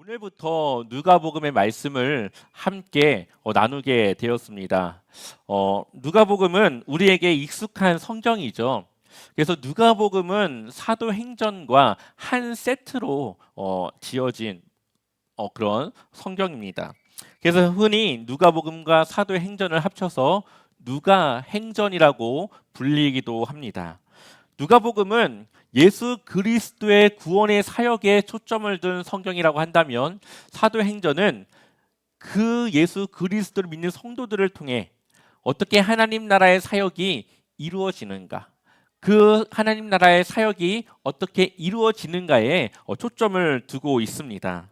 오늘부터 누가복음의 말씀을 함께 나누게 되었습니다. 누가복음은 우리에게 익숙한 성경이죠. 그래서 누가복음은 사도행전과 한 세트로 지어진 그런 성경입니다. 그래서 흔히 누가복음과 사도행전을 합쳐서 누가행전이라고 불리기도 합니다. 누가복음은 예수 그리스도의 구원의 사역에 초점을 둔 성경이라고 한다면, 사도행전은 그 예수 그리스도를 믿는 성도들을 통해 어떻게 하나님 나라의 사역이 이루어지는가, 그 하나님 나라의 사역이 어떻게 이루어지는가에 초점을 두고 있습니다.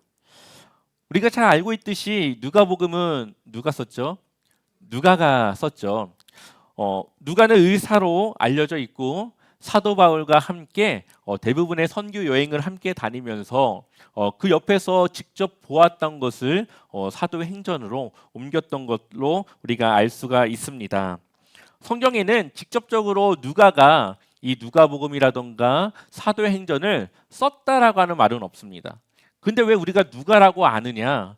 우리가 잘 알고 있듯이 누가복음은 누가 썼죠? 누가가 썼죠. 누가는 의사로 알려져 있고, 사도 바울과 함께 대부분의 선교 여행을 함께 다니면서 그 옆에서 직접 보았던 것을 사도행전으로 옮겼던 것로 우리가 알 수가 있습니다. 성경에는 직접적으로 누가가 이 누가복음이라던가 사도행전을 썼다라고 하는 말은 없습니다. 근데 왜 우리가 누가라고 아느냐?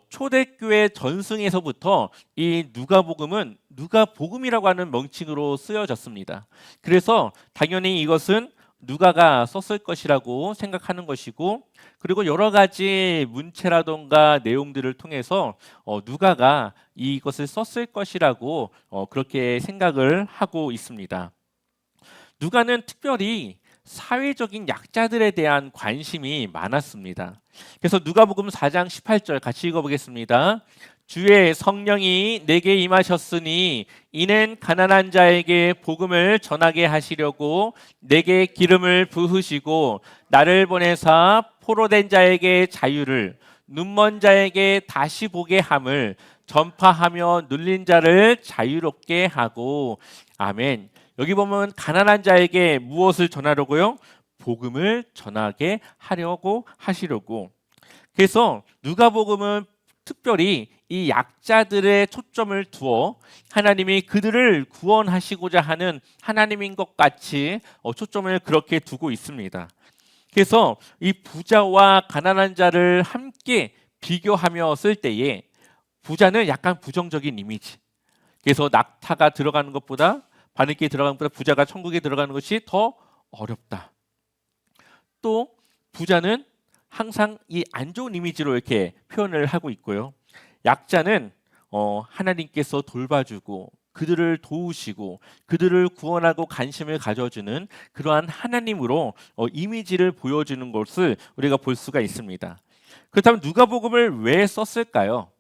초대교회 전승에서부터 이 누가복음은 누가복음이라고 하는 명칭으로 쓰여졌습니다. 그래서 당연히 이것은 누가가 썼을 것이라고 생각하는 것이고, 그리고 여러 가지 문체라던가 내용들을 통해서 누가가 이것을 썼을 것이라고 그렇게 생각을 하고 있습니다. 누가는 특별히 사회적인 약자들에 대한 관심이 많았습니다. 그래서 누가복음 4장 18절 같이 읽어보겠습니다. 주의 성령이 내게 임하셨으니 이는 가난한 자에게 복음을 전하게 하시려고 내게 기름을 부으시고 나를 보내사 포로된 자에게 자유를, 눈먼 자에게 다시 보게 함을, 전파하며 눌린 자를 자유롭게 하고. 아멘. 여기 보면 가난한 자에게 무엇을 전하려고요? 복음을 전하게 하려고 하시려고. 그래서 누가복음은 특별히 이 약자들의 초점을 두어 하나님이 그들을 구원하시고자 하는 하나님인 것 같이 초점을 그렇게 두고 있습니다. 그래서 이 부자와 가난한 자를 함께 비교하며 쓸 때에 부자는 약간 부정적인 이미지, 그래서 낙타가 들어가는 것보다, 바늘길에 들어가는 것보다 부자가 천국에 들어가는 것이 더 어렵다. 또 부자는 항상 이 안 좋은 이미지로 이렇게 표현을 하고 있고요. 약자는 하나님께서 돌봐주고 그들을 도우시고 그들을 구원하고 관심을 가져주는 그러한 하나님으로 이미지를 보여주는 것을 우리가 볼 수가 있습니다. 그렇다면 누가복음을 왜 썼을까요?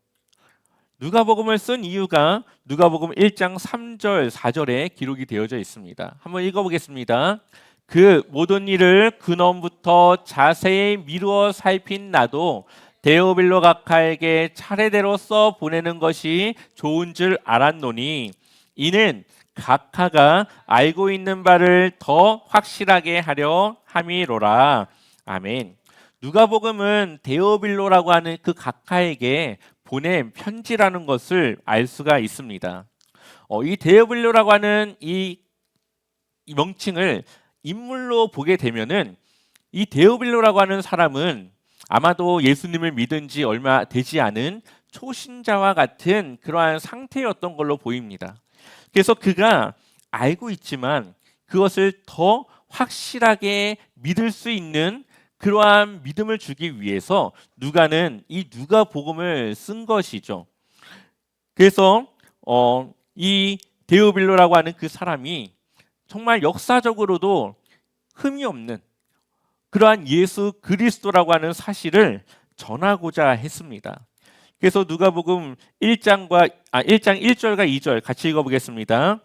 누가복음을 쓴 이유가 누가복음 1장 3절 4절에 기록이 되어져 있습니다. 한번 읽어보겠습니다. 그 모든 일을 근원부터 자세히 미루어 살핀 나도 데오빌로 각하에게 차례대로 써 보내는 것이 좋은 줄 알았노니 이는 각하가 알고 있는 바를 더 확실하게 하려 함이로라. 아멘. 누가복음은 데오빌로라고 하는 그 각하에게 보낸 편지라는 것을 알 수가 있습니다. 이 데오빌로라고 하는 이 명칭을 인물로 보게 되면은, 이 데오빌로라고 하는 사람은 아마도 예수님을 믿은 지 얼마 되지 않은 초신자와 같은 그러한 상태였던 걸로 보입니다. 그래서 그가 알고 있지만 그것을 더 확실하게 믿을 수 있는 그러한 믿음을 주기 위해서 누가는 이 누가복음을 쓴 것이죠. 그래서 이 데오빌로라고 하는 그 사람이 정말 역사적으로도 흠이 없는 그러한 예수 그리스도라고 하는 사실을 전하고자 했습니다. 그래서 누가복음 1장 1절과 2절 같이 읽어보겠습니다.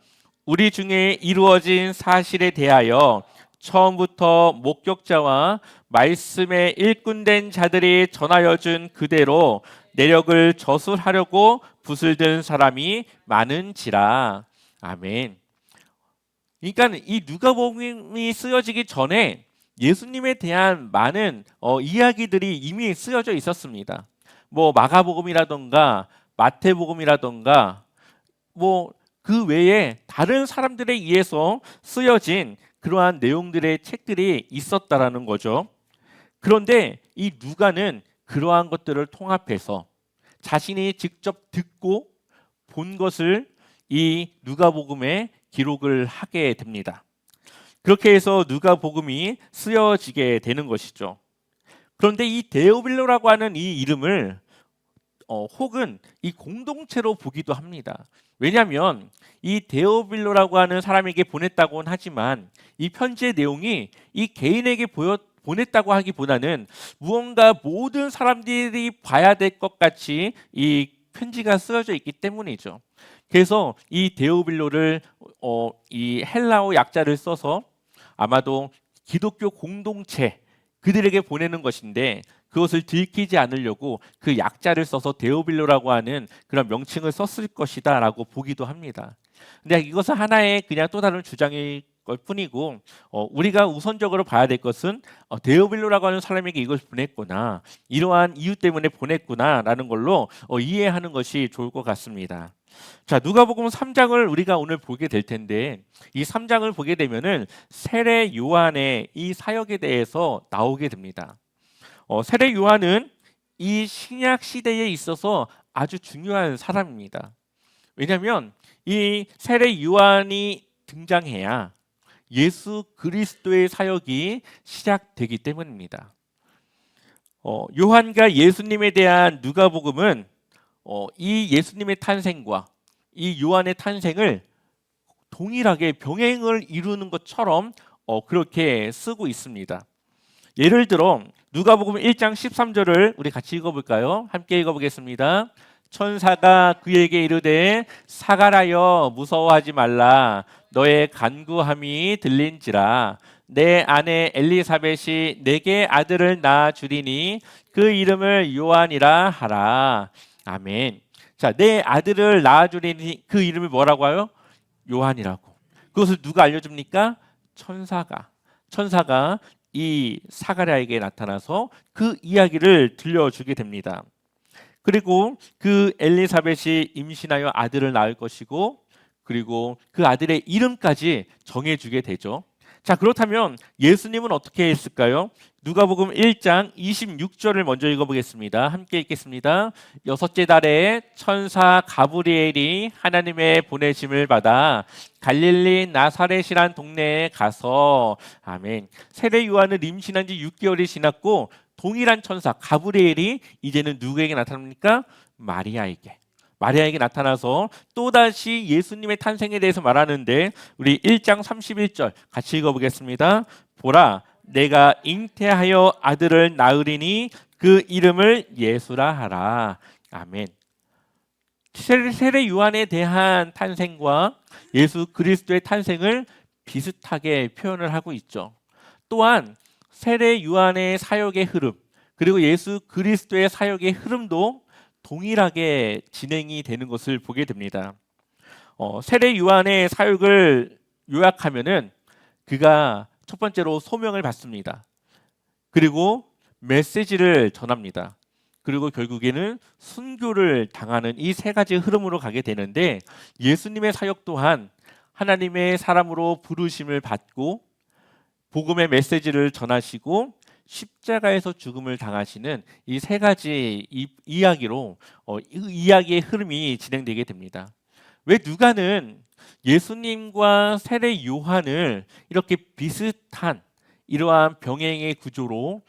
우리 중에 이루어진 사실에 대하여 처음부터 목격자와 말씀에 일꾼된 자들이 전하여 준 그대로 내력을 저술하려고 붓을 든 사람이 많은지라. 아멘. 그러니까 이 누가복음이 쓰여지기 전에 예수님에 대한 많은 이야기들이 이미 쓰여져 있었습니다. 뭐 마가복음이라던가 마태복음이라던가 뭐 그 외에 다른 사람들에 의해서 쓰여진 그러한 내용들의 책들이 있었다라는 거죠. 그런데 이 누가는 그러한 것들을 통합해서 자신이 직접 듣고 본 것을 이 누가복음에 기록을 하게 됩니다. 그렇게 해서 누가복음이 쓰여지게 되는 것이죠. 그런데 이 데오빌로라고 하는 이 이름을 혹은 이 공동체로 보기도 합니다. 왜냐하면 이 데오빌로라고 하는 사람에게 보냈다고는 하지만 이 편지의 내용이 이 개인에게 보냈다고 하기보다는 무언가 모든 사람들이 봐야 될 것 같이 이 편지가 쓰여져 있기 때문이죠. 그래서 이 데오빌로를 이 헬라어 약자를 써서 아마도 기독교 공동체 그들에게 보내는 것인데 그것을 들키지 않으려고 그 약자를 써서 데오빌로라고 하는 그런 명칭을 썼을 것이다라고 보기도 합니다. 근데 이것은 하나의 그냥 또 다른 주장일 것 뿐이고 우리가 우선적으로 봐야 될 것은 데오빌로라고 하는 사람에게 이걸 보냈구나, 이러한 이유 때문에 보냈구나라는 걸로 이해하는 것이 좋을 것 같습니다. 자, 누가복음 3장을 우리가 오늘 보게 될 텐데 이 3장을 보게 되면은 세례 요한의 이 사역에 대해서 나오게 됩니다. 세례 요한은 이 신약 시대에 있어서 아주 중요한 사람입니다. 왜냐하면 이 세례 요한이 등장해야 예수 그리스도의 사역이 시작되기 때문입니다. 요한과 예수님에 대한 누가복음은 이 예수님의 탄생과 이 요한의 탄생을 동일하게 병행을 이루는 것처럼 그렇게 쓰고 있습니다. 예를 들어 누가복음 1장 13절을 우리 같이 읽어볼까요? 함께 읽어보겠습니다. 천사가 그에게 이르되 사가라여 무서워하지 말라 너의 간구함이 들린지라 내 아내 엘리사벳이 내게 아들을 낳아 주리니 그 이름을 요한이라 하라. 아멘. 자, 내 아들을 낳아 주리니 그 이름을 뭐라고 하요? 요한이라고. 그것을 누가 알려줍니까? 천사가 이 사가랴에게 나타나서 그 이야기를 들려주게 됩니다. 그리고 그 엘리사벳이 임신하여 아들을 낳을 것이고 그리고 그 아들의 이름까지 정해주게 되죠. 자, 그렇다면 예수님은 어떻게 했을까요? 누가복음 1장 26절을 먼저 읽어보겠습니다. 함께 읽겠습니다. 여섯째 달에 천사 가브리엘이 하나님의 보내심을 받아 갈릴리 나사렛이란 동네에 가서 아멘. 세례 요한은 임신한 지 6개월이 지났고 동일한 천사 가브리엘이 이제는 누구에게 나타납니까? 마리아에게 나타나서 또다시 예수님의 탄생에 대해서 말하는데 우리 1장 31절 같이 읽어보겠습니다. 보라 내가 잉태하여 아들을 낳으리니 그 이름을 예수라 하라. 아멘. 세례 요한에 대한 탄생과 예수 그리스도의 탄생을 비슷하게 표현을 하고 있죠. 또한 세례 요한의 사역의 흐름 그리고 예수 그리스도의 사역의 흐름도 동일하게 진행이 되는 것을 보게 됩니다. 세례 요한의 사역을 요약하면은 그가 첫 번째로 소명을 받습니다. 그리고 메시지를 전합니다. 그리고 결국에는 순교를 당하는 이 세 가지 흐름으로 가게 되는데 예수님의 사역 또한 하나님의 사람으로 부르심을 받고 복음의 메시지를 전하시고 십자가에서 죽음을 당하시는 이 세 가지 이야기로 이야기의 흐름이 진행되게 됩니다. 왜 누가는 예수님과 세례 요한을 이렇게 비슷한 이러한 병행의 구조로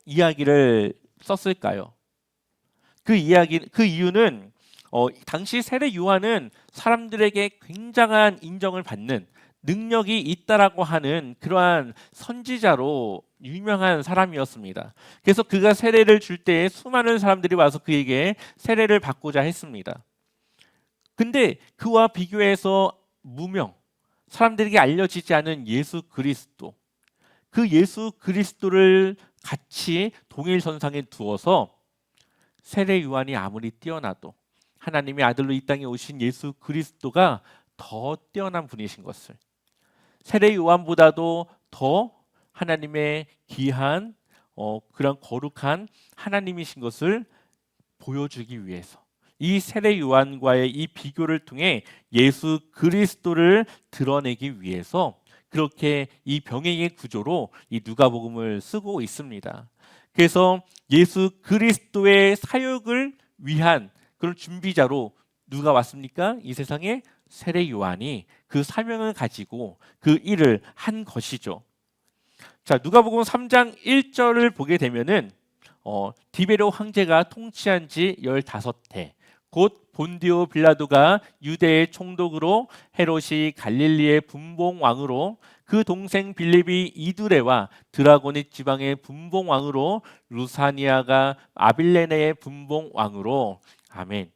이야기를 썼을까요? 그 이유는 당시 세례 요한은 사람들에게 굉장한 인정을 받는 능력이 있다라고 하는 그러한 선지자로 유명한 사람이었습니다. 그래서 그가 세례를 줄 때 수많은 사람들이 와서 그에게 세례를 받고자 했습니다. 근데 그와 비교해서 무명, 사람들에게 알려지지 않은 예수 그리스도, 그 예수 그리스도를 같이 동일선상에 두어서 세례 요한이 아무리 뛰어나도 하나님의 아들로 이 땅에 오신 예수 그리스도가 더 뛰어난 분이신 것을, 세례 요한보다도 더 하나님의 귀한 그런 거룩한 하나님이신 것을 보여주기 위해서 이 세례 요한과의 이 비교를 통해 예수 그리스도를 드러내기 위해서 그렇게 이 병행의 구조로 이 누가복음을 쓰고 있습니다. 그래서 예수 그리스도의 사역을 위한 그런 준비자로 누가 왔습니까? 이 세상에 세례 요한이 그 사명을 가지고 그 일을 한 것이죠. 자, 누가복음 3장 1절을 보게 되면은 디베로 황제가 통치한 지 15해, 곧 본디오 빌라도가 유대의 총독으로, 헤롯이 갈릴리의 분봉 왕으로, 그 동생 빌립이 이두레와 드라고니 지방의 분봉 왕으로, 루사니아가 아빌레네의 분봉 왕으로. 아멘.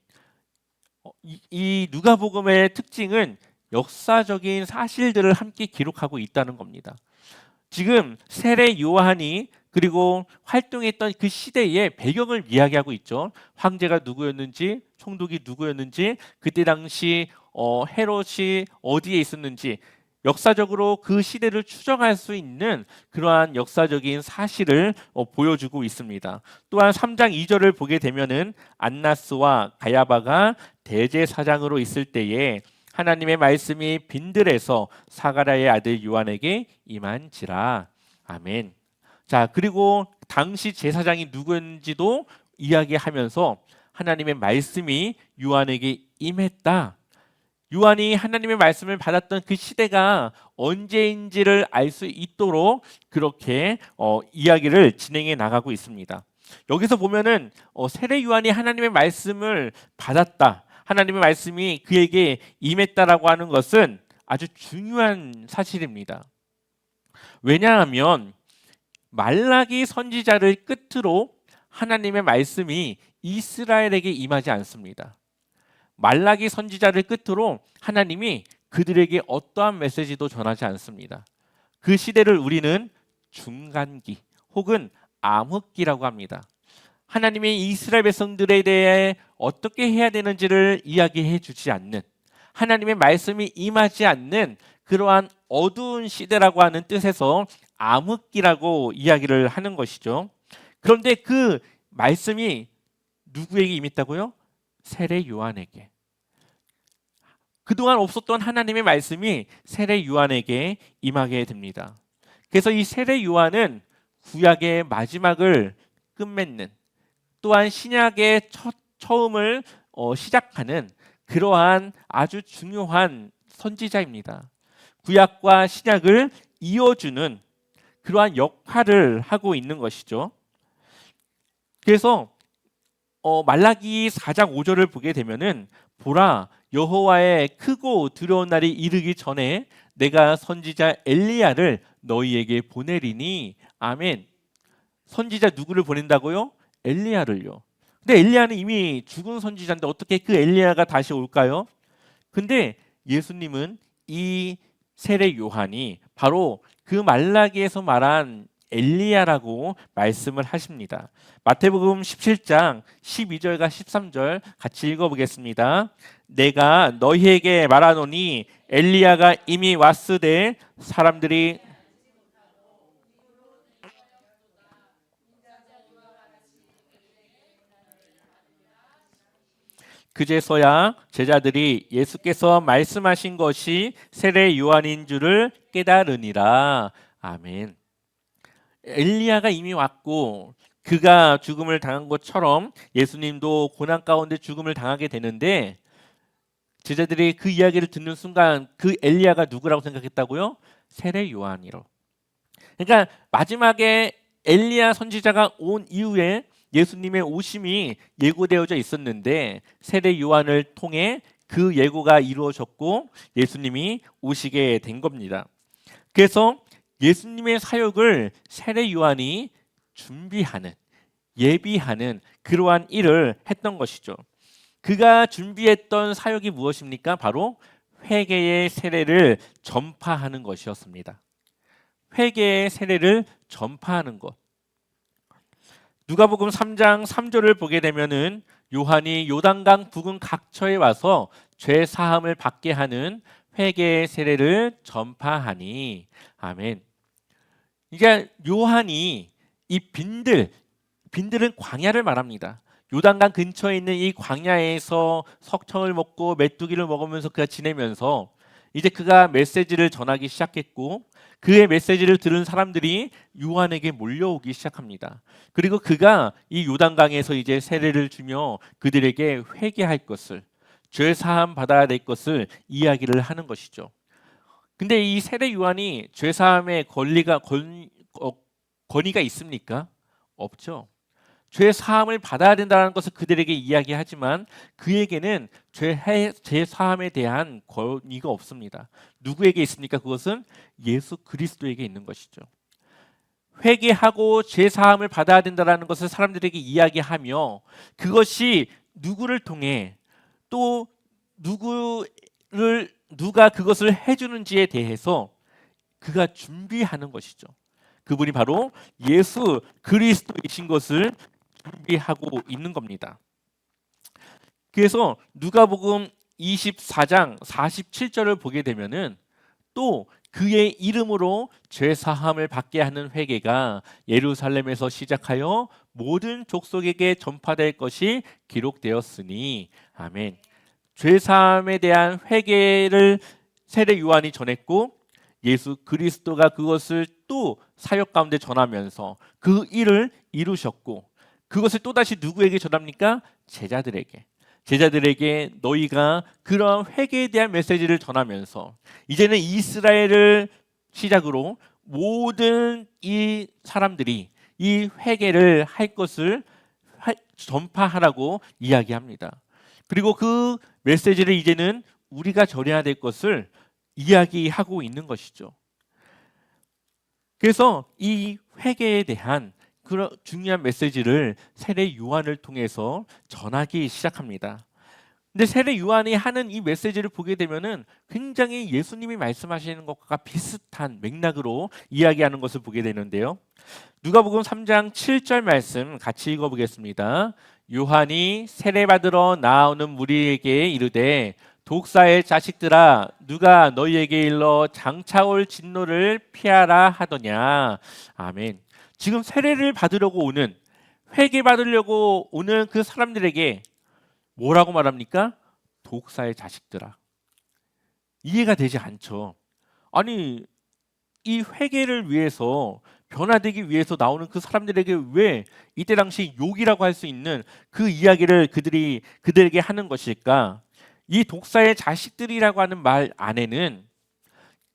이 누가복음의 특징은 역사적인 사실들을 함께 기록하고 있다는 겁니다. 지금 세례 요한이 그리고 활동했던 그 시대의 배경을 이야기하고 있죠. 황제가 누구였는지, 총독이 누구였는지, 그때 당시 헤롯이 어디에 있었는지, 역사적으로 그 시대를 추정할 수 있는 그러한 역사적인 사실을 보여주고 있습니다. 또한 3장 2절을 보게 되면은 안나스와 가야바가 대제사장으로 있을 때에 하나님의 말씀이 빈들에서 사가랴의 아들 요한에게 임한지라. 아멘. 자, 그리고 당시 제사장이 누구였는지도 이야기하면서 하나님의 말씀이 요한에게 임했다. 요한이 하나님의 말씀을 받았던 그 시대가 언제인지를 알 수 있도록 그렇게 이야기를 진행해 나가고 있습니다. 여기서 보면은 세례 요한이 하나님의 말씀을 받았다, 하나님의 말씀이 그에게 임했다라고 하는 것은 아주 중요한 사실입니다. 왜냐하면 말라기 선지자를 끝으로 하나님의 말씀이 이스라엘에게 임하지 않습니다. 말라기 선지자를 끝으로 하나님이 그들에게 어떠한 메시지도 전하지 않습니다. 그 시대를 우리는 중간기 혹은 암흑기라고 합니다. 하나님이 이스라엘 백성들에 대해 어떻게 해야 되는지를 이야기해 주지 않는, 하나님의 말씀이 임하지 않는 그러한 어두운 시대라고 하는 뜻에서 암흑기라고 이야기를 하는 것이죠. 그런데 그 말씀이 누구에게 임했다고요? 세례 요한에게. 그동안 없었던 하나님의 말씀이 세례 요한에게 임하게 됩니다. 그래서 이 세례 요한은 구약의 마지막을 끝맺는, 또한 신약의 처음을 시작하는 그러한 아주 중요한 선지자입니다. 구약과 신약을 이어주는 그러한 역할을 하고 있는 것이죠. 그래서 말라기 4장 5절을 보게 되면은 보라, 여호와의 크고 두려운 날이 이르기 전에 내가 선지자 엘리야를 너희에게 보내리니. 아멘. 선지자 누구를 보낸다고요? 엘리야를요. 근데 엘리야는 이미 죽은 선지자인데 어떻게 그 엘리야가 다시 올까요? 근데 예수님은 이 세례 요한이 바로 그 말라기에서 말한 엘리야라고 말씀을 하십니다. 마태복음 17장 12절과 13절 같이 읽어보겠습니다. 내가 너희에게 말하노니 엘리야가 이미 왔으되 사람들이 그제서야 제자들이 예수께서 말씀하신 것이 세례 요한인 줄을 깨달으니라. 아멘. 엘리야가 이미 왔고 그가 죽음을 당한 것처럼 예수님도 고난 가운데 죽음을 당하게 되는데, 제자들이 그 이야기를 듣는 순간 그 엘리야가 누구라고 생각했다고요? 세례 요한이로. 그러니까 마지막에 엘리야 선지자가 온 이후에 예수님의 오심이 예고되어져 있었는데 세례 요한을 통해 그 예고가 이루어졌고 예수님이 오시게 된 겁니다. 그래서 예수님의 사역을 세례 요한이 준비하는, 예비하는 그러한 일을 했던 것이죠. 그가 준비했던 사역이 무엇입니까? 바로 회개의 세례를 전파하는 것이었습니다. 회개의 세례를 전파하는 것. 누가복음 3장 3절을 보게 되면은 요한이 요단강 부근 각처에 와서 죄 사함을 받게 하는 회개의 세례를 전파하니. 아멘. 그러니까 요한이 이 빈들은 광야를 말합니다. 요단강 근처에 있는 이 광야에서 석청을 먹고 메뚜기를 먹으면서 그가 지내면서 이제 그가 메시지를 전하기 시작했고 그의 메시지를 들은 사람들이 요한에게 몰려오기 시작합니다. 그리고 그가 이 요단강에서 이제 세례를 주며 그들에게 회개할 것을, 죄 사함 받아야 될 것을 이야기를 하는 것이죠. 근데 이 세례 요한이 죄 사함의 권위가 있습니까? 없죠. 죄 사함을 받아야 된다는 것을 그들에게 이야기하지만 그에게는 죄 사함에 대한 권위가 없습니다. 누구에게 있습니까? 그것은 예수 그리스도에게 있는 것이죠. 회개하고 죄 사함을 받아야 된다는 것을 사람들에게 이야기하며 그것이 누구를 통해 또 누가 그것을 해주는지에 대해서 그가 준비하는 것이죠. 그분이 바로 예수 그리스도이신 것을 준비하고 있는 겁니다. 그래서 누가복음 24장 47절을 보게 되면은 또 그의 이름으로 죄 사함을 받게 하는 회개가 예루살렘에서 시작하여 모든 족속에게 전파될 것이 기록되었으니 아멘. 죄 사함에 대한 회개를 세례 요한이 전했고 예수 그리스도가 그것을 또 사역 가운데 전하면서 그 일을 이루셨고 그것을 또다시 누구에게 전합니까? 제자들에게 너희가 그런 회개에 대한 메시지를 전하면서 이제는 이스라엘을 시작으로 모든 이 사람들이 이 회개를 할 것을 전파하라고 이야기합니다. 그리고 그 메시지를 이제는 우리가 전해야 될 것을 이야기하고 있는 것이죠. 그래서 이 회개에 대한 그런 중요한 메시지를 세례 요한을 통해서 전하기 시작합니다. 근데 세례 요한이 하는 이 메시지를 보게 되면은 굉장히 예수님이 말씀하시는 것과 비슷한 맥락으로 이야기하는 것을 보게 되는데요. 누가복음 3장 7절 말씀 같이 읽어보겠습니다. 요한이 세례받으러 나오는 무리에게 이르되 독사의 자식들아 누가 너희에게 일러 장차 올 진노를 피하라 하더냐. 아멘. 지금 세례를 받으려고 오는 회개 받으려고 오는 그 사람들에게 뭐라고 말합니까? 독사의 자식들아. 이해가 되지 않죠. 아니 이 회개를 위해서 변화되기 위해서 나오는 그 사람들에게 왜 이때 당시 욕이라고 할 수 있는 그 이야기를 그들에게 하는 것일까? 이 독사의 자식들이라고 하는 말 안에는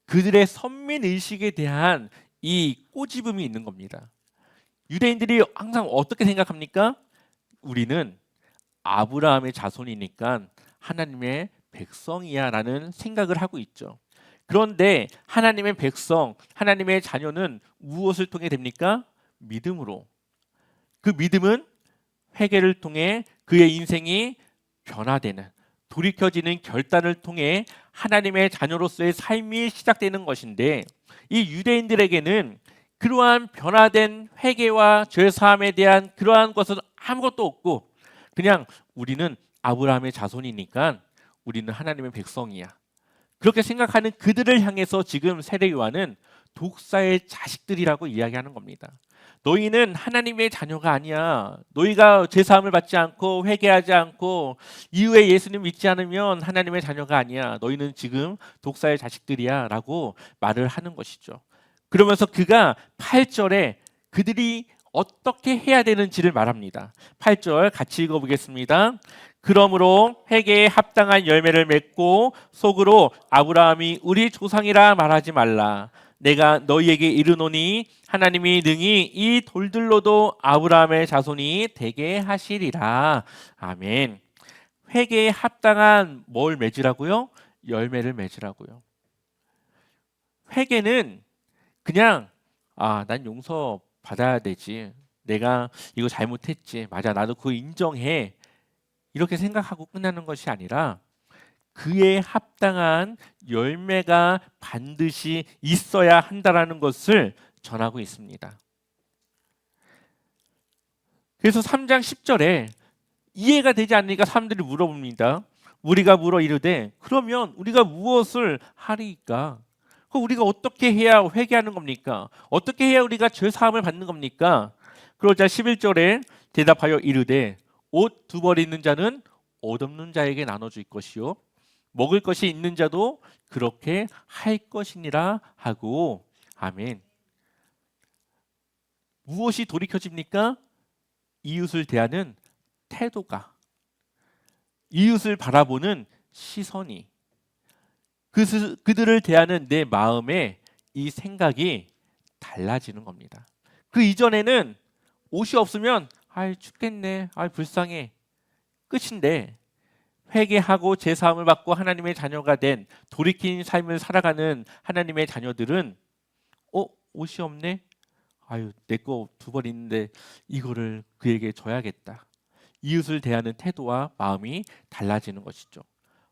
그들의 선민 의식에 대한 이 꼬집음이 있는 겁니다. 유대인들이 항상 어떻게 생각합니까? 우리는 아브라함의 자손이니까 하나님의 백성이야라는 생각을 하고 있죠. 그런데 하나님의 백성, 하나님의 자녀는 무엇을 통해 됩니까? 믿음으로. 그 믿음은 회개를 통해 그의 인생이 변화되는, 돌이켜지는 결단을 통해 하나님의 자녀로서의 삶이 시작되는 것인데 이 유대인들에게는 그러한 변화된 회개와 죄 사함에 대한 그러한 것은 아무것도 없고 그냥 우리는 아브라함의 자손이니까 우리는 하나님의 백성이야. 그렇게 생각하는 그들을 향해서 지금 세례 요한은 독사의 자식들이라고 이야기하는 겁니다. 너희는 하나님의 자녀가 아니야. 너희가 죄 사함을 받지 않고 회개하지 않고 이후에 예수님 믿지 않으면 하나님의 자녀가 아니야. 너희는 지금 독사의 자식들이야 라고 말을 하는 것이죠. 그러면서 그가 8절에 그들이 어떻게 해야 되는지를 말합니다. 8절 같이 읽어보겠습니다. 그러므로 회개에 합당한 열매를 맺고 속으로 아브라함이 우리 조상이라 말하지 말라. 내가 너희에게 이르노니 하나님이 능히 이 돌들로도 아브라함의 자손이 되게 하시리라. 아멘. 회개에 합당한 뭘 맺으라고요? 열매를 맺으라고요. 회개는 그냥 난 용서 받아야 되지. 내가 이거 잘못했지. 맞아. 나도 그거 인정해. 이렇게 생각하고 끝나는 것이 아니라 그에 합당한 열매가 반드시 있어야 한다라는 것을 전하고 있습니다. 그래서 3장 10절에 이해가 되지 않으니까 사람들이 물어봅니다. 우리가 물어 이르되 그러면 우리가 무엇을 하리까? 우리가 어떻게 해야 회개하는 겁니까? 어떻게 해야 우리가 죄 사함을 받는 겁니까? 그러자 11절에 대답하여 이르되 옷 두 벌 있는 자는 옷 없는 자에게 나눠줄 것이요 먹을 것이 있는 자도 그렇게 할 것이니라 하고. 아멘. 무엇이 돌이켜집니까? 이웃을 대하는 태도가, 이웃을 바라보는 시선이, 그들을 대하는 내 마음의 이 생각이 달라지는 겁니다. 그 이전에는 옷이 없으면 아이 춥겠네, 아이 불쌍해, 끝인데 회개하고 제사함을 받고 하나님의 자녀가 된 돌이킨 삶을 살아가는 하나님의 자녀들은 옷이 없네? 아유, 내 거 두 벌 있는데 이거를 그에게 줘야겠다. 이웃을 대하는 태도와 마음이 달라지는 것이죠.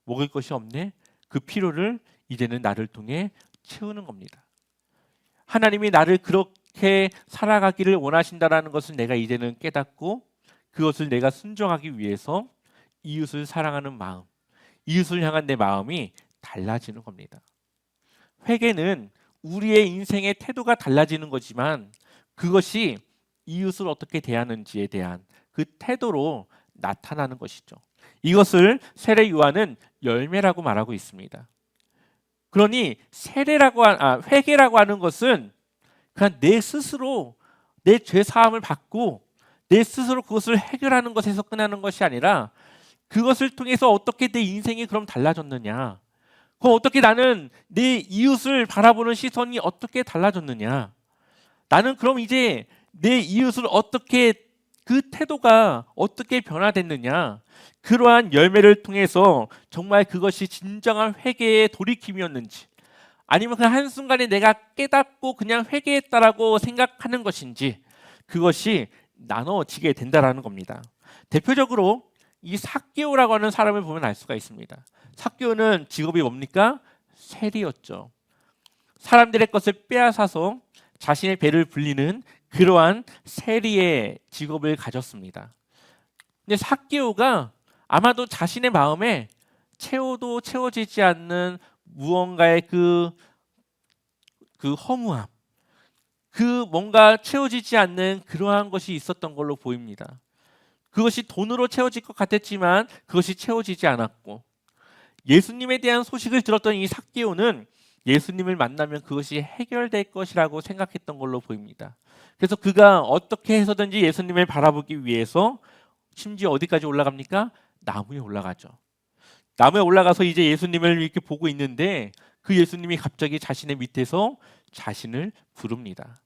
먹을 것이 없네? 그 필요를 이제는 나를 통해 채우는 겁니다. 하나님이 나를 그렇게 살아가기를 원하신다라는 것을 내가 이제는 깨닫고 그것을 내가 순종하기 위해서 이웃을 사랑하는 마음, 이웃을 향한 내 마음이 달라지는 겁니다. 회개는 우리의 인생의 태도가 달라지는 거지만 그것이 이웃을 어떻게 대하는지에 대한 그 태도로 나타나는 것이죠. 이것을 세례 요한은 열매라고 말하고 있습니다. 그러니 회개라고 하는 것은 그냥 내 스스로 내 죄 사함을 받고 내 스스로 그것을 해결하는 것에서 끝나는 것이 아니라 그것을 통해서 어떻게 내 인생이 그럼 달라졌느냐, 그럼 어떻게 나는 내 이웃을 바라보는 시선이 어떻게 달라졌느냐, 나는 그럼 이제 내 이웃을 어떻게, 그 태도가 어떻게 변화됐느냐, 그러한 열매를 통해서 정말 그것이 진정한 회개의 돌이킴이었는지 아니면 그 한순간에 내가 깨닫고 그냥 회개했다라고 생각하는 것인지 그것이 나눠지게 된다라는 겁니다. 대표적으로 이 삭개오라고 하는 사람을 보면 알 수가 있습니다. 삭개오는 직업이 뭡니까? 세리였죠. 사람들의 것을 빼앗아서 자신의 배를 불리는 그러한 세리의 직업을 가졌습니다. 근데 삭개오가 아마도 자신의 마음에 채워도 채워지지 않는 무언가의 그 허무함, 그 뭔가 채워지지 않는 그러한 것이 있었던 걸로 보입니다. 그것이 돈으로 채워질 것 같았지만 그것이 채워지지 않았고, 예수님에 대한 소식을 들었던 이 삭개오는 예수님을 만나면 그것이 해결될 것이라고 생각했던 걸로 보입니다. 그래서 그가 어떻게 해서든지 예수님을 바라보기 위해서 심지어 어디까지 올라갑니까? 나무에 올라가죠. 나무에 올라가서 이제 예수님을 이렇게 보고 있는데 그 예수님이 갑자기 자신의 밑에서 자신을 부릅니다.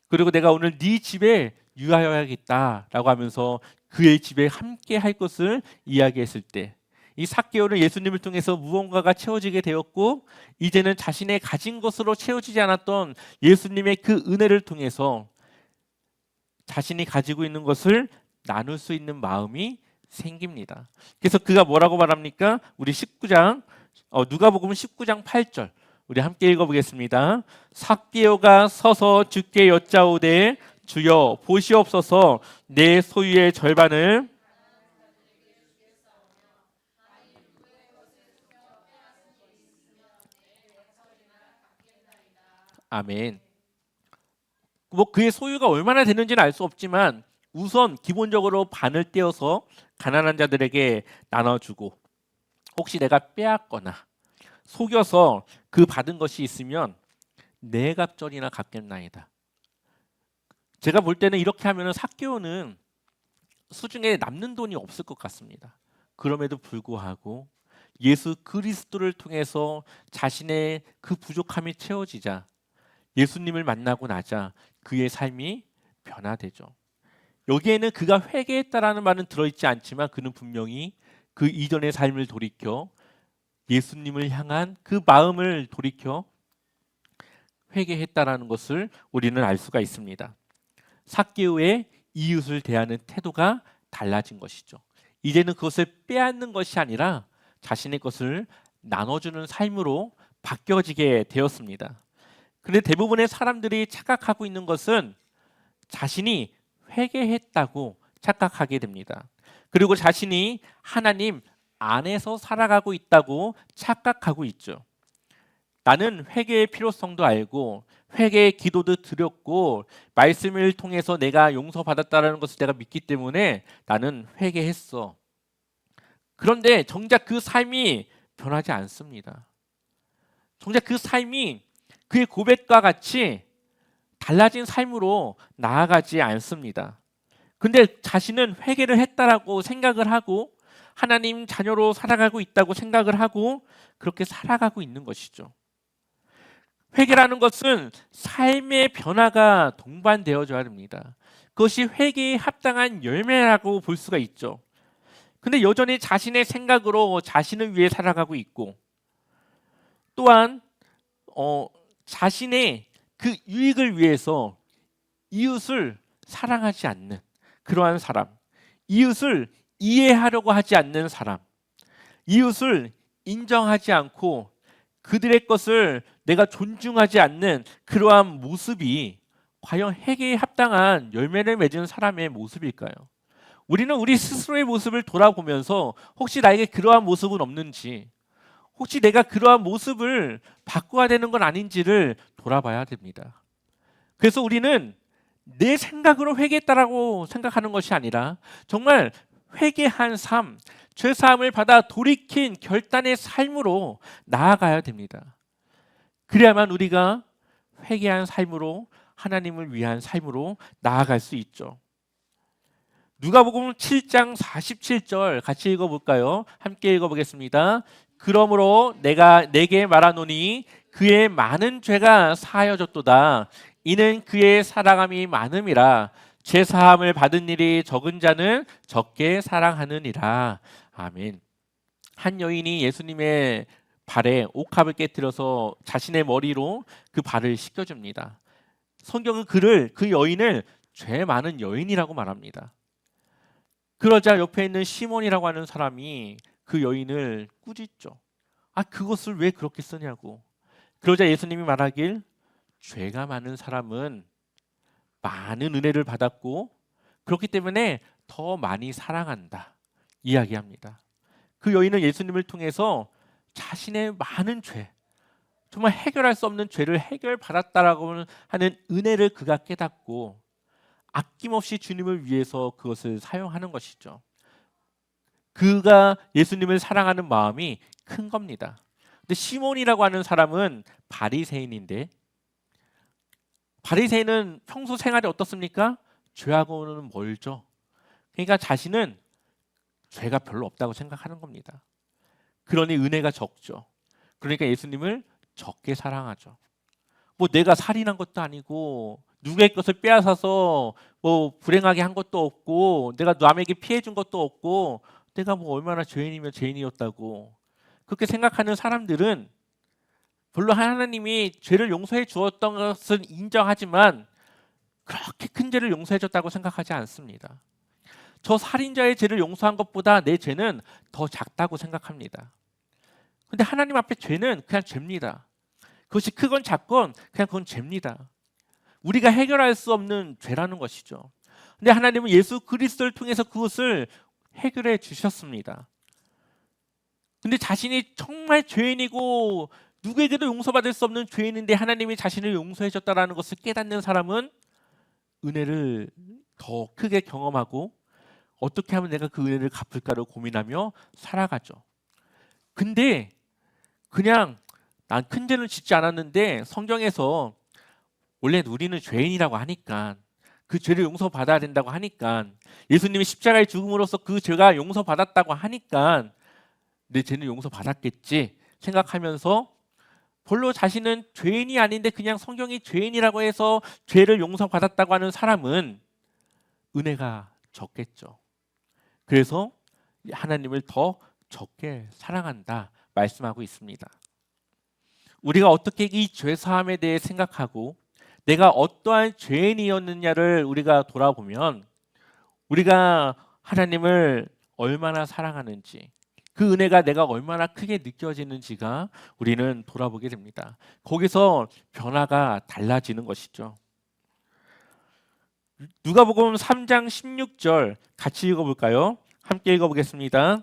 그리고 내가 오늘 네 집에 유하여야겠다라고 하면서 그의 집에 함께 할 것을 이야기했을 때 이 삭개오는 예수님을 통해서 무언가가 채워지게 되었고 이제는 자신의 가진 것으로 채워지지 않았던 예수님의 그 은혜를 통해서 자신이 가지고 있는 것을 나눌 수 있는 마음이 생깁니다. 그래서 그가 뭐라고 말합니까? 우리 19장 누가복음 19장 8절 우리 함께 읽어보겠습니다. 삭개오가 서서 주께 여짜오되 주여 보시옵소서 내 소유의 절반을 아멘. 뭐 그의 소유가 얼마나 되는지는 알 수 없지만 우선 기본적으로 반을 떼어서 가난한 자들에게 나눠주고 혹시 내가 빼앗거나 속여서 그 받은 것이 있으면 네 갑절이나 갚겠나이다. 제가 볼 때는 이렇게 하면 삭개오는 수중에 남는 돈이 없을 것 같습니다. 그럼에도 불구하고 예수 그리스도를 통해서 자신의 그 부족함이 채워지자 예수님을 만나고 나자 그의 삶이 변화되죠. 여기에는 그가 회개했다라는 말은 들어있지 않지만 그는 분명히 그 이전의 삶을 돌이켜 예수님을 향한 그 마음을 돌이켜 회개했다라는 것을 우리는 알 수가 있습니다. 삭개오의 이웃을 대하는 태도가 달라진 것이죠. 이제는 그것을 빼앗는 것이 아니라 자신의 것을 나눠주는 삶으로 바뀌어지게 되었습니다. 그런데 대부분의 사람들이 착각하고 있는 것은 자신이 회개했다고 착각하게 됩니다. 그리고 자신이 하나님 안에서 살아가고 있다고 착각하고 있죠. 나는 회개의 필요성도 알고 회개의 기도도 드렸고 말씀을 통해서 내가 용서받았다는 것을 내가 믿기 때문에 나는 회개했어. 그런데 정작 그 삶이 변하지 않습니다. 정작 그 삶이 그의 고백과 같이 달라진 삶으로 나아가지 않습니다. 근데 자신은 회개를 했다라고 생각을 하고 하나님 자녀로 살아가고 있다고 생각을 하고 그렇게 살아가고 있는 것이죠. 회개라는 것은 삶의 변화가 동반되어져야 됩니다. 그것이 회개에 합당한 열매라고 볼 수가 있죠. 근데 여전히 자신의 생각으로 자신을 위해 살아가고 있고 또한 자신의 그 유익을 위해서 이웃을 사랑하지 않는 그러한 사람, 이웃을 이해하려고 하지 않는 사람, 이웃을 인정하지 않고 그들의 것을 내가 존중하지 않는 그러한 모습이 과연 회개에 합당한 열매를 맺은 사람의 모습일까요? 우리는 우리 스스로의 모습을 돌아보면서 혹시 나에게 그러한 모습은 없는지, 혹시 내가 그러한 모습을 바꿔야 되는 건 아닌지를 돌아봐야 됩니다. 그래서 우리는 내 생각으로 회개했다라고 생각하는 것이 아니라 정말 회개한 삶, 죄사함을 받아 돌이킨 결단의 삶으로 나아가야 됩니다. 그래야만 우리가 회개한 삶으로 하나님을 위한 삶으로 나아갈 수 있죠. 누가복음 7장 47절 같이 읽어볼까요? 함께 읽어보겠습니다. 그러므로 내가 내게 말하노니 그의 많은 죄가 사하여졌도다. 이는 그의 사랑함이 많음이라. 죄 사함을 받은 일이 적은 자는 적게 사랑하느니라. 아멘. 한 여인이 예수님의 발에 옥합을 깨뜨려서 자신의 머리로 그 발을 씻겨줍니다. 성경은 그 여인을 죄 많은 여인이라고 말합니다. 그러자 옆에 있는 시몬이라고 하는 사람이 그 여인을 꾸짖죠. 그것을 왜 그렇게 쓰냐고. 그러자 예수님이 말하길 죄가 많은 사람은 많은 은혜를 받았고 그렇기 때문에 더 많이 사랑한다 이야기합니다. 그 여인은 예수님을 통해서 자신의 많은 죄, 정말 해결할 수 없는 죄를 해결받았다라고 하는 은혜를 그가 깨닫고 아낌없이 주님을 위해서 그것을 사용하는 것이죠. 그가 예수님을 사랑하는 마음이 큰 겁니다. 근데 시몬이라고 하는 사람은 바리새인인데 바리새인은 평소 생활이 어떻습니까? 죄하고는 멀죠. 그러니까 자신은 죄가 별로 없다고 생각하는 겁니다. 그러니 은혜가 적죠. 그러니까 예수님을 적게 사랑하죠. 뭐 내가 살인한 것도 아니고 누구의 것을 빼앗아서 뭐 불행하게 한 것도 없고 내가 남에게 피해 준 것도 없고 내가 뭐 얼마나 죄인이면 죄인이었다고 그렇게 생각하는 사람들은 별로 하나님이 죄를 용서해 주었던 것은 인정하지만 그렇게 큰 죄를 용서해 줬다고 생각하지 않습니다. 저 살인자의 죄를 용서한 것보다 내 죄는 더 작다고 생각합니다. 근데 하나님 앞에 죄는 그냥 죄입니다. 그것이 크건 작건 그냥 그건 죄입니다. 우리가 해결할 수 없는 죄라는 것이죠. 근데 하나님은 예수 그리스도를 통해서 그것을 해결해 주셨습니다. 근데 자신이 정말 죄인이고 누구에게도 용서받을 수 없는 죄인인데 하나님이 자신을 용서해 줬다라는 것을 깨닫는 사람은 은혜를 더 크게 경험하고 어떻게 하면 내가 그 은혜를 갚을까를 고민하며 살아가죠. 근데 그냥 난 큰 죄는 짓지 않았는데 성경에서 원래 우리는 죄인이라고 하니까 그 죄를 용서받아야 된다고 하니까 예수님이 십자가의 죽음으로써 그 죄가 용서받았다고 하니까 내 죄는 용서받았겠지 생각하면서 별로 자신은 죄인이 아닌데 그냥 성경이 죄인이라고 해서 죄를 용서받았다고 하는 사람은 은혜가 적겠죠. 그래서 하나님을 더 적게 사랑한다 말씀하고 있습니다. 우리가 어떻게 이 죄사함에 대해 생각하고 내가 어떠한 죄인이었느냐를 우리가 돌아보면 우리가 하나님을 얼마나 사랑하는지 그 은혜가 내가 얼마나 크게 느껴지는지가 우리는 돌아보게 됩니다. 거기서 변화가 달라지는 것이죠. 누가복음 3장 16절 같이 읽어볼까요? 함께 읽어보겠습니다.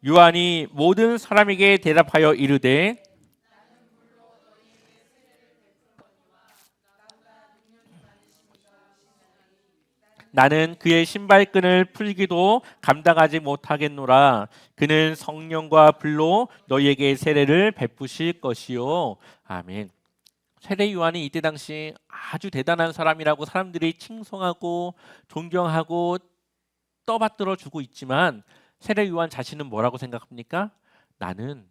요한이 모든 사람에게 대답하여 이르되 나는 그의 신발끈을 풀기도 감당하지 못하겠노라. 그는 성령과 불로 너희에게 세례를 베푸실 것이요. 아멘. 세례 요한이 이때 당시 아주 대단한 사람이라고 사람들이 칭송하고 존경하고 떠받들어 주고 있지만 세례 요한 자신은 뭐라고 생각합니까? 나는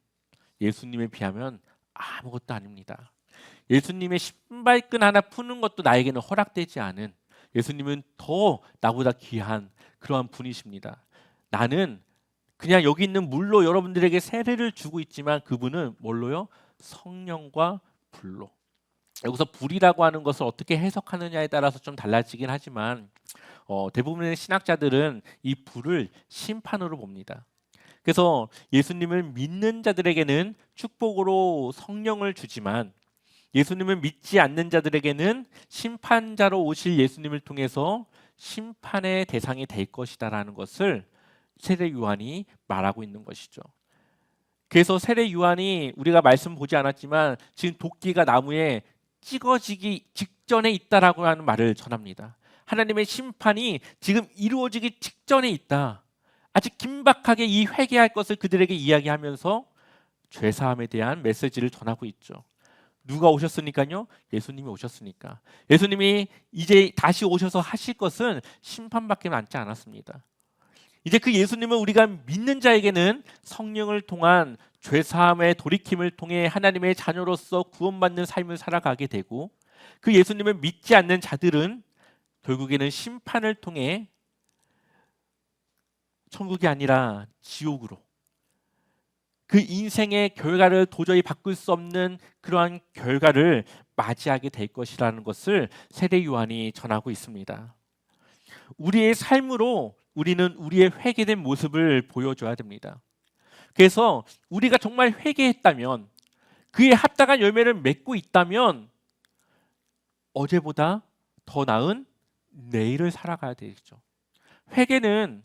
예수님에 비하면 아무것도 아닙니다. 예수님의 신발끈 하나 푸는 것도 나에게는 허락되지 않은, 예수님은 더 나보다 귀한 그러한 분이십니다. 나는 그냥 여기 있는 물로 여러분들에게 세례를 주고 있지만 그분은 뭘로요? 성령과 불로. 여기서 불이라고 하는 것을 어떻게 해석하느냐에 따라서 좀 달라지긴 하지만 대부분의 신학자들은 이 불을 심판으로 봅니다. 그래서 예수님을 믿는 자들에게는 축복으로 성령을 주지만 예수님을 믿지 않는 자들에게는 심판자로 오실 예수님을 통해서 심판의 대상이 될 것이다라는 것을 세례 요한이 말하고 있는 것이죠. 그래서 세례 요한이 우리가 말씀 보지 않았지만 지금 도끼가 나무에 찍어지기 직전에 있다라고 하는 말을 전합니다. 하나님의 심판이 지금 이루어지기 직전에 있다. 아주 긴박하게 이 회개할 것을 그들에게 이야기하면서 죄사함에 대한 메시지를 전하고 있죠. 누가 오셨으니까요? 예수님이 오셨으니까. 예수님이 이제 다시 오셔서 하실 것은 심판밖에 남지 않았습니다. 이제 그 예수님은 우리가 믿는 자에게는 성령을 통한 죄사함의 돌이킴을 통해 하나님의 자녀로서 구원받는 삶을 살아가게 되고, 그 예수님을 믿지 않는 자들은 결국에는 심판을 통해 천국이 아니라 지옥으로, 그 인생의 결과를 도저히 바꿀 수 없는 그러한 결과를 맞이하게 될 것이라는 것을 세례 요한이 전하고 있습니다. 우리의 삶으로 우리는 우리의 회개된 모습을 보여줘야 됩니다. 그래서 우리가 정말 회개했다면, 그에 합당한 열매를 맺고 있다면 어제보다 더 나은 내일을 살아가야 되겠죠. 회개는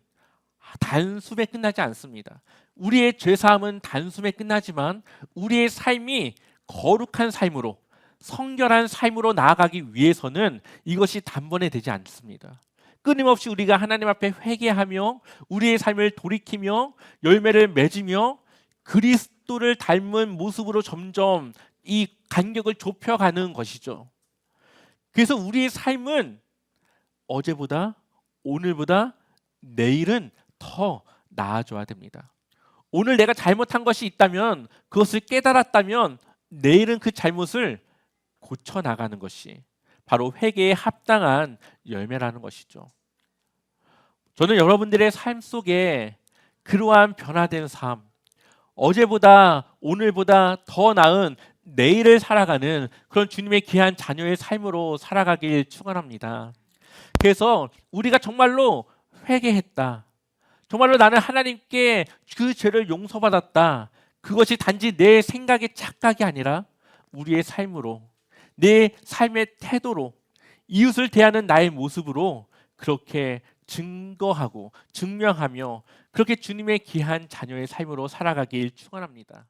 단숨에 끝나지 않습니다. 우리의 죄사함은 단숨에 끝나지만 우리의 삶이 거룩한 삶으로, 성결한 삶으로 나아가기 위해서는 이것이 단번에 되지 않습니다. 끊임없이 우리가 하나님 앞에 회개하며 우리의 삶을 돌이키며 열매를 맺으며 그리스도를 닮은 모습으로 점점 이 간격을 좁혀가는 것이죠. 그래서 우리의 삶은 어제보다, 오늘보다 내일은 더 나아져야 됩니다. 오늘 내가 잘못한 것이 있다면, 그것을 깨달았다면 내일은 그 잘못을 고쳐나가는 것이 바로 회개에 합당한 열매라는 것이죠. 저는 여러분들의 삶 속에 그러한 변화된 삶, 어제보다 오늘보다 더 나은 내일을 살아가는 그런 주님의 귀한 자녀의 삶으로 살아가길 축원합니다. 그래서 우리가 정말로 회개했다, 정말로 나는 하나님께 그 죄를 용서받았다, 그것이 단지 내 생각의 착각이 아니라 우리의 삶으로, 내 삶의 태도로, 이웃을 대하는 나의 모습으로 그렇게 증거하고 증명하며 그렇게 주님의 귀한 자녀의 삶으로 살아가길 축원합니다.